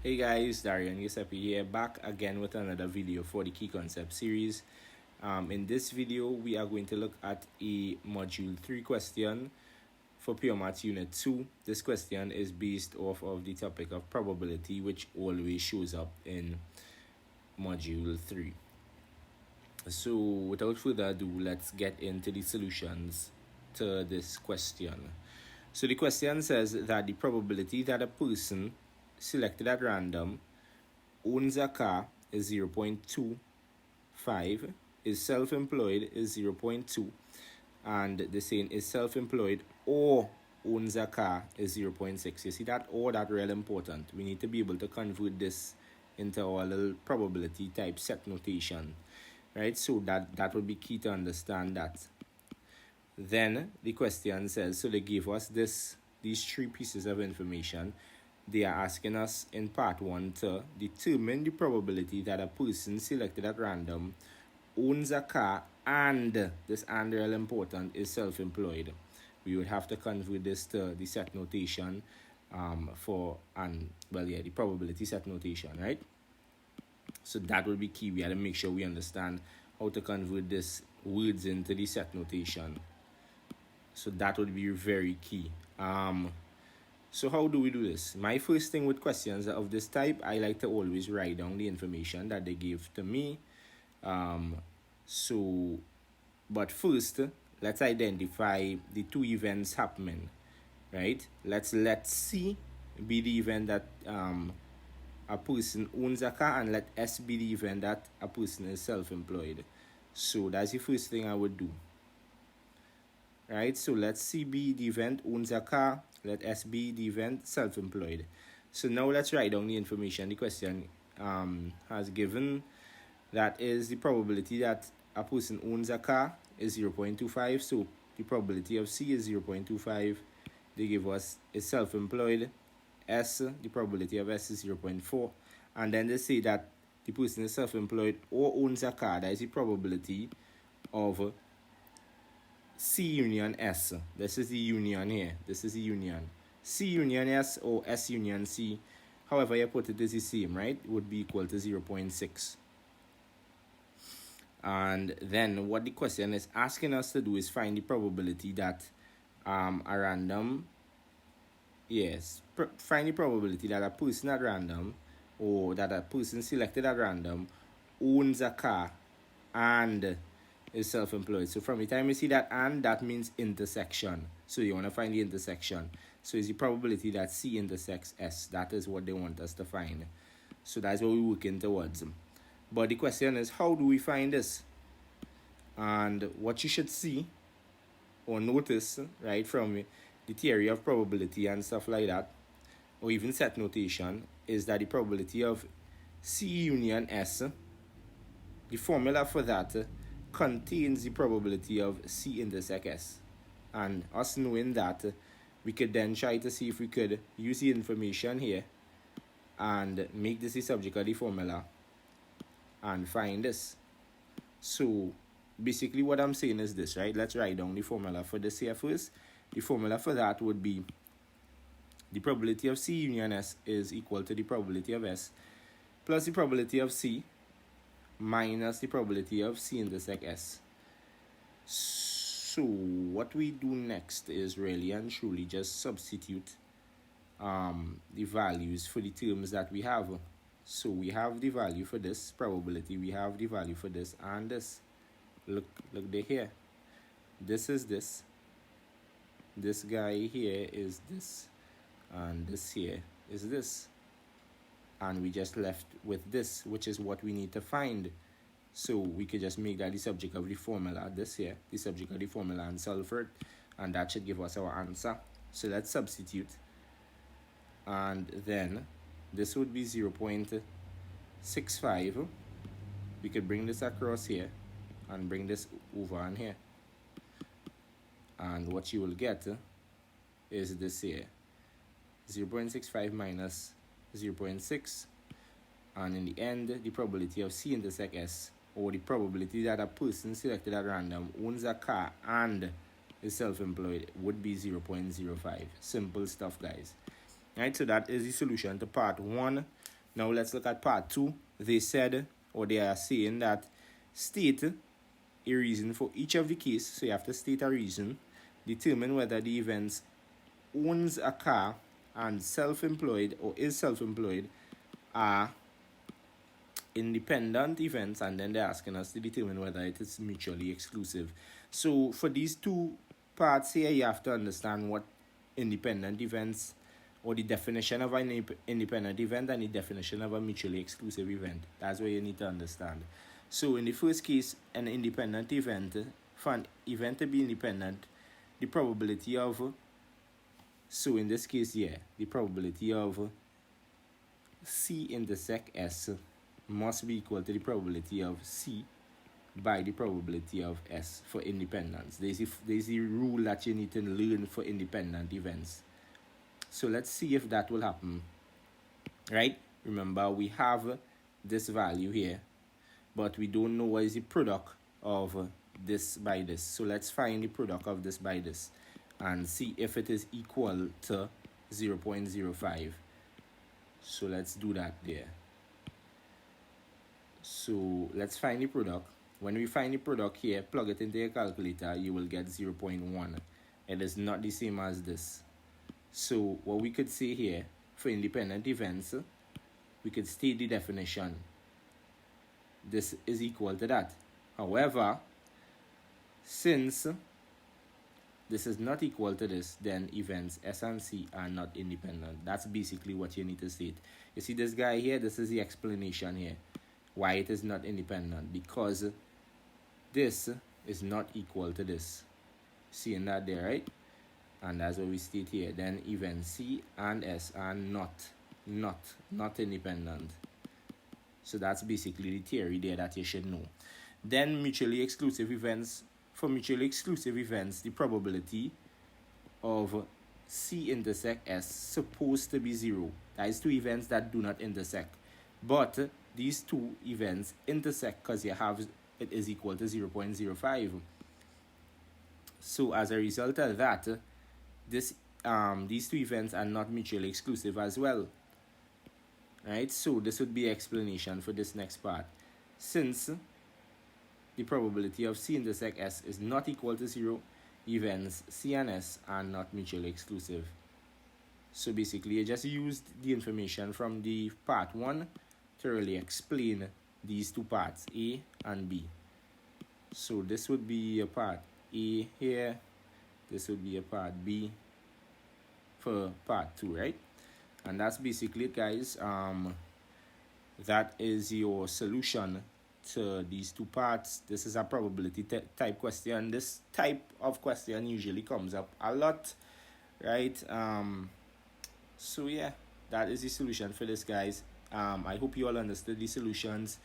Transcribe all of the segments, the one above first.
Hey guys, Darian Giuseppe here, back again with another video for the Key Concept series. In this video, we are going to look at a Module 3 question for Pure Maths Unit 2. This question is based off of the topic of probability, which always shows up in Module 3. So without further ado, let's get into the solutions to this question. So the question says that the probability that a person selected at random owns a car is 0.25, is self-employed is 0.2, and the saying is self-employed or owns a car is 0.6. You see that or that real important. We need to be able to convert this into our little probability type set notation, right? So that would be key to understand that. Then the question says, so they give us these three pieces of information. They are asking us in part 1 to determine the probability that a person selected at random owns a car and, this and real important, is self-employed. We would have to convert this to the set notation the probability set notation, right? So that will be key. We have to make sure we understand how to convert this words into the set notation. So that would be very key. So how do we do this? My first thing with questions of this type, I like to always write down the information that they give to me. But first, let's identify the two events happening, right? Let's let C be the event that a person owns a car, and let S be the event that a person is self-employed. So that's the first thing I would do. Right, so let C be the event owns a car, let S be the event self-employed. So now let's write down the information the question has given. That is the probability that a person owns a car is 0.25. So the probability of C is 0.25. They give us is self-employed. S, the probability of S is 0.4. And then they say that the person is self-employed or owns a car. That is the probability of C union S. This is the union here. This is the union. C union S or S union C, however you put it, is the same, right? It would be equal to 0.6. And then what the question is asking us to do is find the probability that find the probability that a person at random, or that a person selected at random, owns a car and is self-employed. So from the time you see that and, that means intersection. So you want to find the intersection. So it's the probability that C intersects S. That is what they want us to find. So that's what we're working towards. But the question is, how do we find this? And what you should see or notice, right, from the theory of probability and stuff like that, or even set notation, is that the probability of C union S, the formula for that contains the probability of C intersect S. And us knowing that, we could then try to see if we could use the information here and make this the subject of the formula and find this. So basically what I'm saying is this, right? Let's write down the formula for this here first. The formula for that would be the probability of C union S is equal to the probability of S plus the probability of C minus the probability of C intersect S. So what we do next is really and truly just substitute the values for the terms that we have. So we have the value for this probability, we have the value for this and this. Look there here. This is this. This guy here is this. And this here is this. And we just left with this, which is what we need to find. So we could just make that the subject of the formula, this here, the subject of the formula, and solve for it. And that should give us our answer. So let's substitute. And then this would be 0.65. We could bring this across here and bring this over on here. And what you will get is this here. 0.65 minus 0.6, and in the end the probability of C intersect S, or the probability that a person selected at random owns a car and is self-employed, would be 0.05. Simple stuff, guys. Right, so that is the solution to part 1 Now let's look at part 2. They said, or they are saying that state a reason for each of the case. So you have to state a reason. Determine whether the events owns a car and self-employed or is self-employed are independent events, and then they're asking us to determine whether it is mutually exclusive. So for these two parts here, you have to understand what independent events, or the definition of an independent event and the definition of a mutually exclusive event. That's what you need to understand. So in the first case, an independent event, for an event to be independent, the probability of, so in this case here, the probability of C intersect S must be equal to the probability of C by the probability of S for independence. There's a rule that you need to learn for independent events. So let's see if that will happen. Right? Remember, we have this value here, but we don't know what is the product of this by this. So let's find the product of this by this and see if it is equal to 0.05. So let's do that there. So let's find the product. When we find the product here, plug it into your calculator, you will get 0.1. It is not the same as this. So what we could say here, for independent events, we could state the definition. This is equal to that. However, since this is not equal to this, then events S and C are not independent. That's basically what you need to state. You see this guy here, this is the explanation here. Why it is not independent. Because this is not equal to this. Seeing that there, right? And that's what we state here. Then events C and S are not independent. So that's basically the theory there that you should know. Then mutually exclusive events. For mutually exclusive events, the probability of C intersect S supposed to be 0. That is two events that do not intersect. But these two events intersect because you have it is equal to 0.05. So as a result of that, these two events are not mutually exclusive as well. Right? So this would be explanation for this next part. Since the probability of C intersect S is not equal to 0, events C and S are not mutually exclusive. So basically, you just used the information from the part 1 to really explain these two parts, A and B. So this would be a part A here, this would be a part B for part 2, right? And that's basically it, guys. That is your solution to these two parts. This is a probability type question. This type of question usually comes up a lot, right? So yeah, that is the solution for this, guys. I hope you all understood the solutions.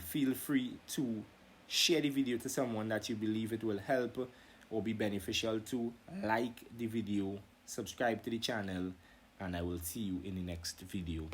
Feel free to share the video to someone that you believe it will help or be beneficial to. Like the video, subscribe to the channel, and I will see you in the next video.